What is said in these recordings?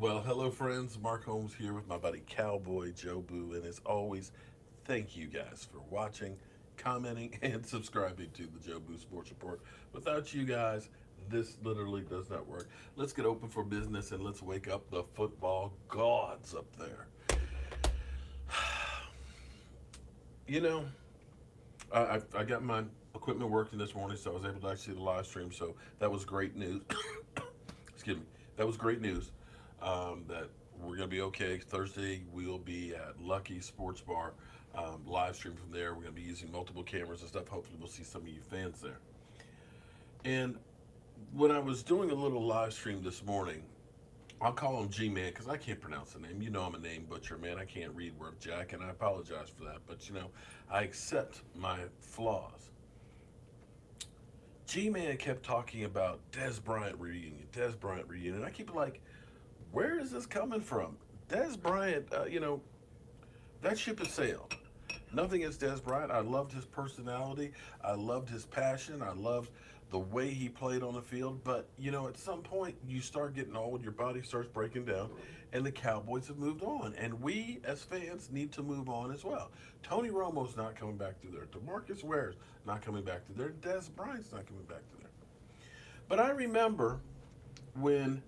Well, hello, friends. Mark Holmes here with my buddy Cowboy Joe Boo. And as always, thank you guys for watching, commenting, and subscribing to the Joe Boo Sports Report. Without you guys, this literally does not work. Let's get open for business and let's wake up the football gods up there. You know, I got my equipment working this morning, so I was able to actually see the live stream. So that was great news. Excuse me. That was great news. That we're going to be okay. Thursday, we'll be at Lucky Sports Bar, live stream from there. We're going to be using multiple cameras and stuff. Hopefully, we'll see some of you fans there. And when I was doing a little live stream this morning, I'll call him G Man because I can't pronounce the name. You know, I'm a name butcher, man. I can't read word jack, and I apologize for that. But I accept my flaws. G Man kept talking about Dez Bryant reunion, Dez Bryant reunion. I keep like, where is this coming from? Dez Bryant, that ship has sailed. Nothing against Dez Bryant. I loved his personality. I loved his passion. I loved the way he played on the field. But, at some point, you start getting old, your body starts breaking down, and the Cowboys have moved on. And we, as fans, need to move on as well. Tony Romo's not coming back through there. DeMarcus Ware's not coming back through there. Dez Bryant's not coming back through there. But I remember when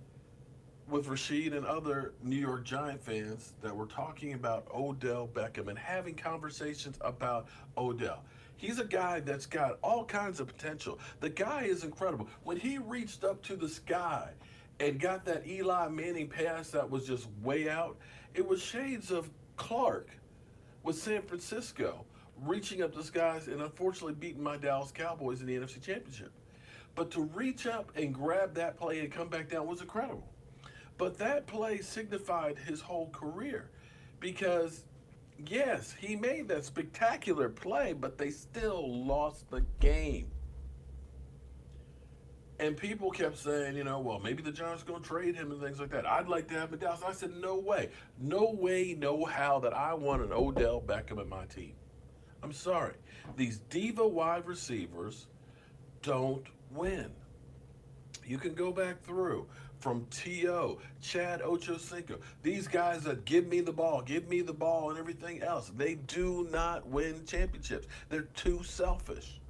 with Rashid and other New York Giant fans that were talking about Odell Beckham and having conversations about Odell. He's a guy that's got all kinds of potential. The guy is incredible. When he reached up to the sky and got that Eli Manning pass that was just way out, it was shades of Clark with San Francisco reaching up to the skies and unfortunately beating my Dallas Cowboys in the NFC Championship. But to reach up and grab that play and come back down was incredible. But that play signified his whole career because, yes, he made that spectacular play, but they still lost the game. And people kept saying, well, maybe the Giants are going to trade him and things like that. I'd like to have him in Dallas. I said, no way. No way, no how that I want an Odell Beckham at my team. I'm sorry. These diva wide receivers don't win. You can go back through from T.O., Chad Ochocinco. These guys that give me the ball, and everything else. They do not win championships. They're too selfish.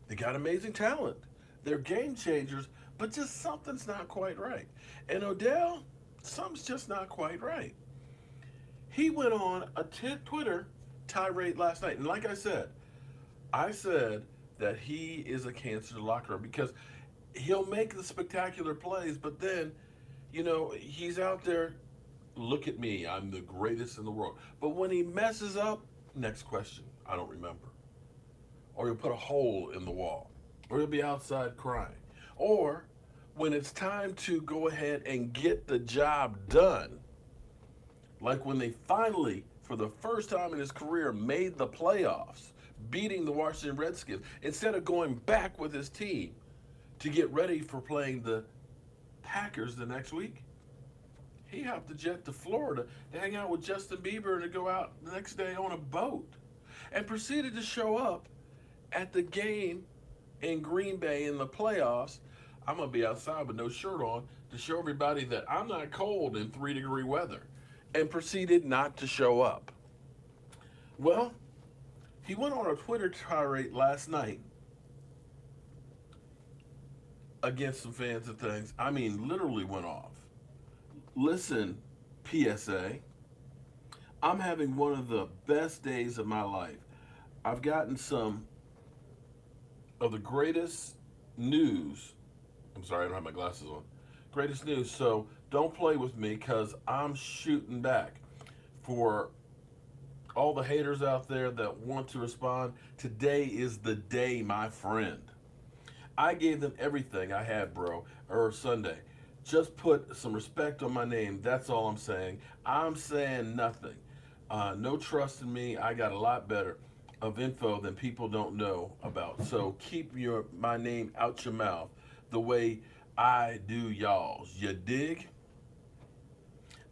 They got amazing talent. They're game changers, but just something's not quite right. And Odell, something's just not quite right. He went on a Twitter tirade last night. And like I said that he is a cancer to the locker room because he'll make the spectacular plays, but then, he's out there, look at me, I'm the greatest in the world. But when he messes up, next question, I don't remember. Or he'll put a hole in the wall. Or he'll be outside crying. Or when it's time to go ahead and get the job done, like when they finally, for the first time in his career, made the playoffs, beating the Washington Redskins, instead of going back with his team to get ready for playing the Packers the next week, he hopped the jet to Florida to hang out with Justin Bieber and to go out the next day on a boat and proceeded to show up at the game in Green Bay in the playoffs. I'm going to be outside with no shirt on to show everybody that I'm not cold in 3-degree weather, and proceeded not to show up. Well, he went on a Twitter tirade last night against some fans and things. I mean, literally went off. Listen, PSA, I'm having one of the best days of my life. I've gotten some of the greatest news. I'm sorry, I don't have my glasses on. Greatest news. So don't play with me because I'm shooting back. For all the haters out there that want to respond, today is the day, my friend. I gave them everything I had, bro, or Sunday. Just put some respect on my name. That's all I'm saying. I'm saying nothing. No trust in me. I got a lot better of info than people don't know about. So keep my name out your mouth the way I do y'all's. You dig?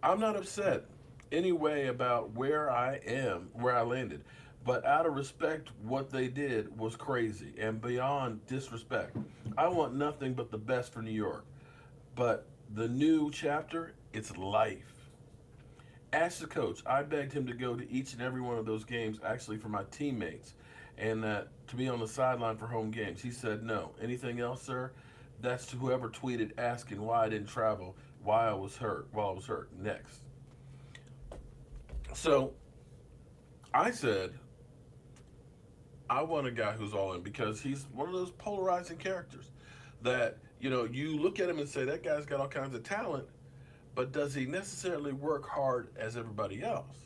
I'm not upset anyway about where I am, where I landed. But out of respect, what they did was crazy and beyond disrespect. I want nothing but the best for New York. But the new chapter It's life. Ask the coach. I begged him to go to each and every one of those games, actually for my teammates, and to be on the sideline for home games. He said no. Anything else, sir? That's to whoever tweeted asking why I didn't travel, why I was hurt, while I was hurt. Next. So I said, I want a guy who's all in because he's one of those polarizing characters that, you look at him and say, that guy's got all kinds of talent, but does he necessarily work hard as everybody else?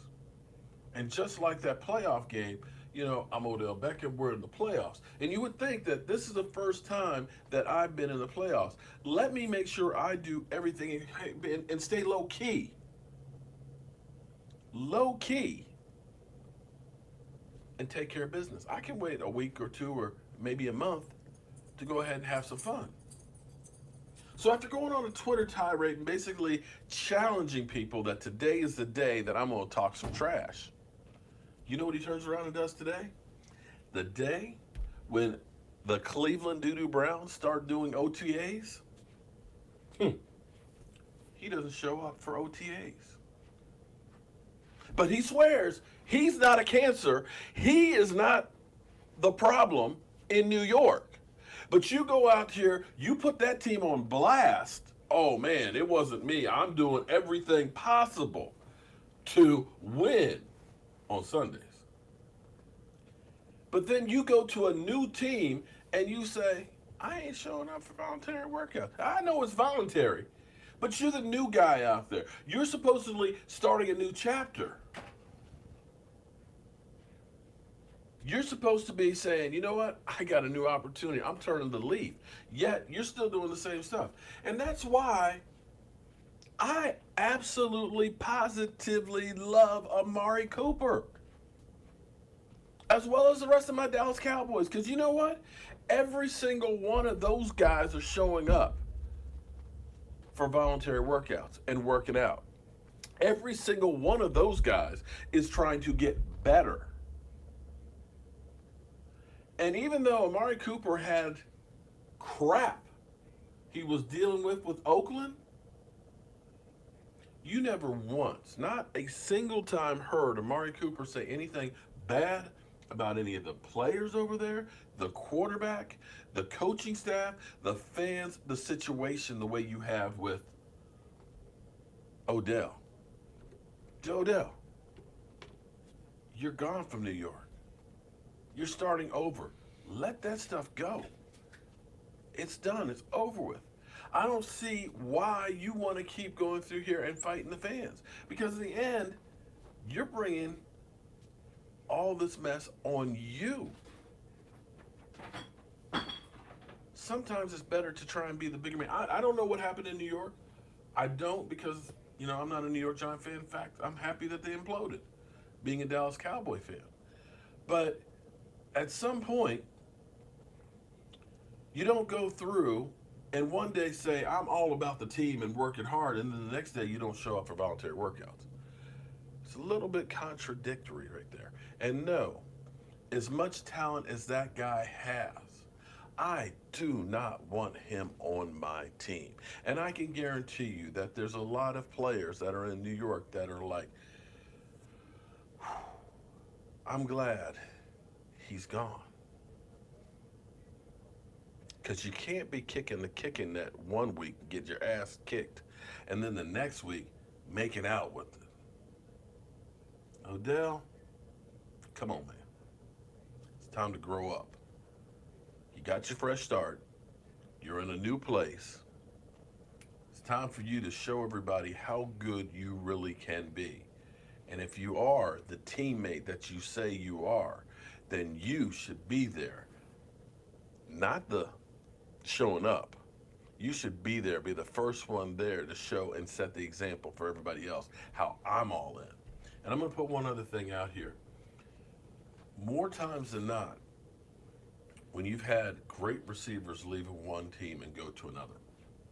And just like that playoff game, I'm Odell Beckham, we're in the playoffs. And you would think that this is the first time that I've been in the playoffs. Let me make sure I do everything and stay low key. Low key. And take care of business. I can wait a week or two or maybe a month to go ahead and have some fun. So after going on a Twitter tirade and basically challenging people that today is the day that I'm going to talk some trash, you know what he turns around and does today? The day when the Cleveland Doo-Doo Browns start doing OTAs, he doesn't show up for OTAs. But he swears he's not a cancer. He is not the problem in New York. But you go out here, you put that team on blast. Oh, man, it wasn't me. I'm doing everything possible to win on Sundays. But then you go to a new team and you say, I ain't showing up for voluntary workout. I know it's voluntary, but you're the new guy out there. You're supposedly starting a new chapter. You're supposed to be saying, you know what? I got a new opportunity. I'm turning the leaf. Yet, you're still doing the same stuff. And that's why I absolutely, positively love Amari Cooper, as well as the rest of my Dallas Cowboys. Because you know what? Every single one of those guys are showing up for voluntary workouts and working out. Every single one of those guys is trying to get better. And even though Amari Cooper had crap he was dealing with Oakland, you never once, not a single time, heard Amari Cooper say anything bad about any of the players over there, the quarterback, the coaching staff, the fans, the situation, the way you have with Odell. Odell, you're gone from New York. You're starting over. Let that stuff go. It's done. It's over with. I don't see why you want to keep going through here and fighting the fans. Because in the end, you're bringing all this mess on you. Sometimes it's better to try and be the bigger man. I don't know what happened in New York. I don't, because, I'm not a New York Giants fan. In fact, I'm happy that they imploded, being a Dallas Cowboy fan. But at some point, you don't go through and one day say, I'm all about the team and working hard, and then the next day you don't show up for voluntary workouts. It's a little bit contradictory right there. And no, as much talent as that guy has, I do not want him on my team. And I can guarantee you that there's a lot of players that are in New York that are like, I'm glad he's gone. Because you can't be kicking the kicking net one week, get your ass kicked, and then the next week, making out with it. Odell, come on, man. It's time to grow up. You got your fresh start. You're in a new place. It's time for you to show everybody how good you really can be. And if you are the teammate that you say you are, then you should be there. Not the showing up. You should be there, be the first one there to show and set the example for everybody else how I'm all in. And I'm going to put one other thing out here. More times than not, when you've had great receivers leave one team and go to another,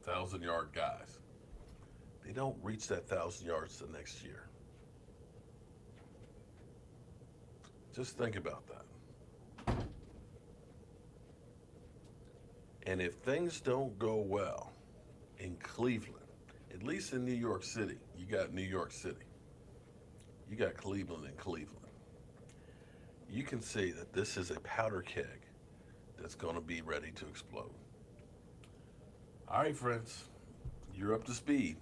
1,000-yard guys, they don't reach that 1,000 yards the next year. Just think about that. And if things don't go well in Cleveland At least in New York City, you got New York City. You got Cleveland and Cleveland. You can see that this is a powder keg that's going to be ready to explode. All right, friends, you're up to speed.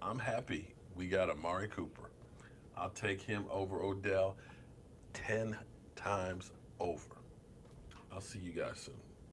I'm happy we got Amari Cooper. I'll take him over Odell 10 times over. I'll see you guys soon.